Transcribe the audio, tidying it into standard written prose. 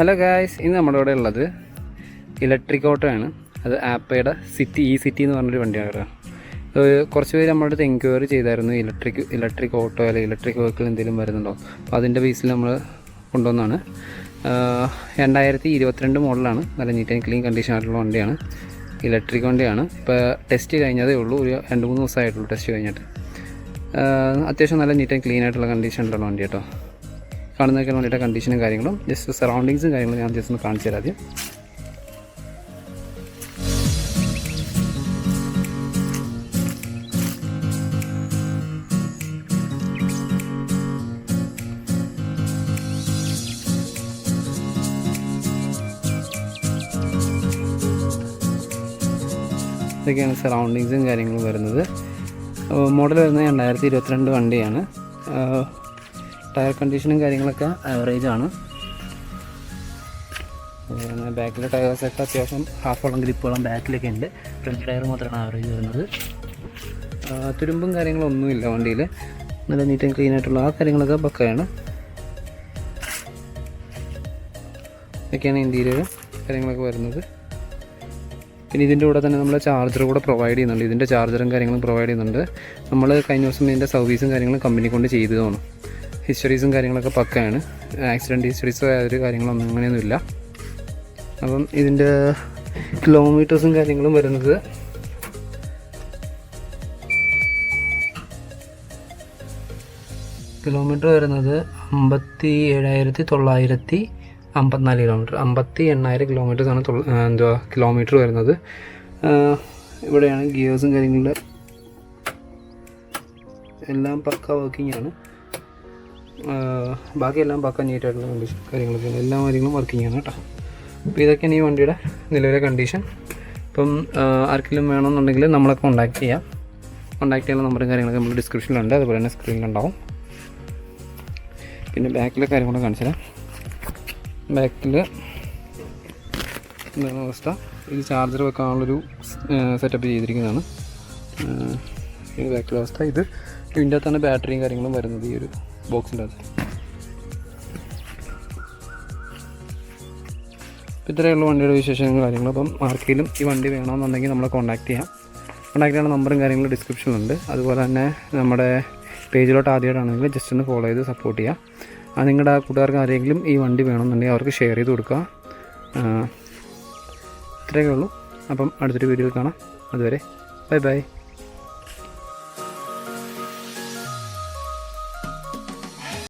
Hello guys, ഇന്ന് നമ്മുടെ ഇവിടെ ഉള്ളത് ഇലക്ട്രിക് ഓട്ടോ ആണ്. അത് ആപ്പയുടെ സിറ്റി എന്ന് പറഞ്ഞൊരു വണ്ടിയാണ് കേട്ടോ. കുറച്ച് പേര് നമ്മുടെ അടുത്ത് എൻക്വയറി ചെയ്തായിരുന്നു ഇലക്ട്രിക് ഓട്ടോ അല്ലെങ്കിൽ ഇലക്ട്രിക് വെഹിക്കിൾ എന്തെങ്കിലും വരുന്നുണ്ടോ. അപ്പോൾ അതിൻ്റെ ബേസിൽ നമ്മൾ കൊണ്ടുവന്നാണ്. 2022 മോഡലാണ്. നല്ല നീറ്റ് ആൻഡ് ക്ലീൻ കണ്ടീഷൻ ആയിട്ടുള്ള വണ്ടിയാണ്. ഇലക്ട്രിക് വണ്ടിയാണ്. ഇപ്പോൾ ടെസ്റ്റ് കഴിഞ്ഞതേ ഉള്ളൂ. ഒരു 2-3 ദിവസമായിട്ടുള്ളൂ ടെസ്റ്റ് കഴിഞ്ഞിട്ട്. അത്യാവശ്യം നല്ല നീറ്റ് ആൻഡ് ക്ലീൻ ആയിട്ടുള്ള കണ്ടീഷനിലുള്ള വണ്ടി കേട്ടോ. കാണുന്നതൊക്കെ വേണ്ടിയിട്ട് കണ്ടീഷനും കാര്യങ്ങളും ജസ്റ്റ് സറൗണ്ടിങ്സും കാര്യങ്ങളും ഞാൻ ജസ്റ്റ് ഒന്ന് കാണിച്ചു തരാം ആദ്യം. ഇതൊക്കെയാണ് സറൗണ്ടിങ്സും കാര്യങ്ങളും വരുന്നത്. മോഡൽ വരുന്നത് 2022 വണ്ടിയാണ്. ടയർ കണ്ടീഷനും കാര്യങ്ങളൊക്കെ ആവറേജ് ആണ്. ബാക്കിലെ ടയേഴ്സൊക്കെ അത്യാവശ്യം ഹാഫോളം ഗ്രിപ്പോളം ബാക്കിലൊക്കെ ഉണ്ട്. ഫ്രണ്ട് ടയർ മാത്രമാണ് ആവറേജ് വരുന്നത്. തുരുമ്പും കാര്യങ്ങളൊന്നുമില്ല വണ്ടിയിൽ. നല്ല നീറ്റ് ആൻഡ് ക്ലീൻ ആയിട്ടുള്ള ആ കാര്യങ്ങളൊക്കെ പക്കയാണ്. ഇതൊക്കെയാണ് ഇൻറ്റീരിയർ കാര്യങ്ങളൊക്കെ വരുന്നത്. പിന്നെ ഇതിൻ്റെ കൂടെ തന്നെ നമ്മൾ ചാർജർ കൂടെ പ്രൊവൈഡ് ചെയ്യുന്നുണ്ട്. ഇതിൻ്റെ ചാർജറും കാര്യങ്ങളും പ്രൊവൈഡ് ചെയ്യുന്നുണ്ട്. നമ്മൾ കഴിഞ്ഞ ദിവസം ഇതിൻ്റെ സർവീസും കാര്യങ്ങളും കമ്പനി കൊണ്ട് ചെയ്തതാണ്. ഹിസ്റ്ററീസും കാര്യങ്ങളൊക്കെ പക്കയാണ്. ആക്സിഡൻറ്റ് ഹിസ്റ്ററീസോ യാതൊരു കാര്യങ്ങളൊന്നും അങ്ങനെയൊന്നുമില്ല. അപ്പം ഇതിൻ്റെ കിലോമീറ്റേഴ്സും കാര്യങ്ങളും വരുന്നത് കിലോമീറ്റർ വരുന്നത് 57,954 കിലോമീറ്റർ. 58,000 കിലോമീറ്റേഴ്സാണ് കിലോമീറ്റർ വരുന്നത്. ഇവിടെയാണ് ഗിയേഴ്സും കാര്യങ്ങളും എല്ലാം പക്ക വർക്കിംഗ് ആണ്. ബാക്കിയെല്ലാം പക്ക നീറ്റായിട്ടുള്ള കണ്ടീഷൻ കാര്യങ്ങളൊക്കെയാണ്. എല്ലാ കാര്യങ്ങളും വർക്കിംഗ് ആണ് കേട്ടോ. അപ്പോൾ ഇതൊക്കെയാണ് ഈ വണ്ടിയുടെ നിലവിലെ കണ്ടീഷൻ. ഇപ്പം ആർക്കെങ്കിലും വേണമെന്നുണ്ടെങ്കിൽ നമ്മളെ കോൺടാക്ട് ചെയ്യാം. കോൺടാക്ട് ചെയ്യാനുള്ള നമ്പറും കാര്യങ്ങളൊക്കെ നമ്മൾ ഡിസ്ക്രിപ്ഷനിലുണ്ട്, അതുപോലെ തന്നെ സ്ക്രീനിലുണ്ടാവും. പിന്നെ ബാക്കിലെ കാര്യം കൂടെ കാണിച്ചു തരാം. ബാക്കിൽ എന്താണ് അവസ്ഥ? ഇത് ചാർജർ വെക്കാനുള്ളൊരു സെറ്റപ്പ് ചെയ്തിരിക്കുന്നതാണ്. ഇത് ബാക്കിലെ അവസ്ഥ. ഇതിൻ്റെ അകത്താണ് ബാറ്ററിയും കാര്യങ്ങളും വരുന്നത്, ഈ ഒരു ബോക്സിൻ്റെ അകത്ത്. ഇത്രയുള്ള വണ്ടിയുടെ വിശേഷങ്ങളും കാര്യങ്ങളും. അപ്പം ആർക്കെങ്കിലും ഈ വണ്ടി വേണമെന്നുണ്ടെങ്കിൽ നമ്മളെ കോൺടാക്ട് ചെയ്യാം. കോൺടാക്ട് ചെയ്യാനുള്ള നമ്പറും കാര്യങ്ങളും ഡിസ്ക്രിപ്ഷനിലുണ്ട്. അതുപോലെ തന്നെ നമ്മുടെ പേജിലോട്ട് ആദ്യമായിട്ടാണെങ്കിൽ ജസ്റ്റ് ഒന്ന് ഫോളോ ചെയ്ത് സപ്പോർട്ട് ചെയ്യാം. നിങ്ങളുടെ കൂട്ടുകാർക്ക് ആരെങ്കിലും ഈ വണ്ടി വേണമെന്നുണ്ടെങ്കിൽ അവർക്ക് ഷെയർ ചെയ്ത് കൊടുക്കുക. ഇത്രയൊക്കെ ഉള്ളൂ. അപ്പം അടുത്തൊരു വീഡിയോയിൽ കാണാം. അതുവരെ ബൈ ബൈ.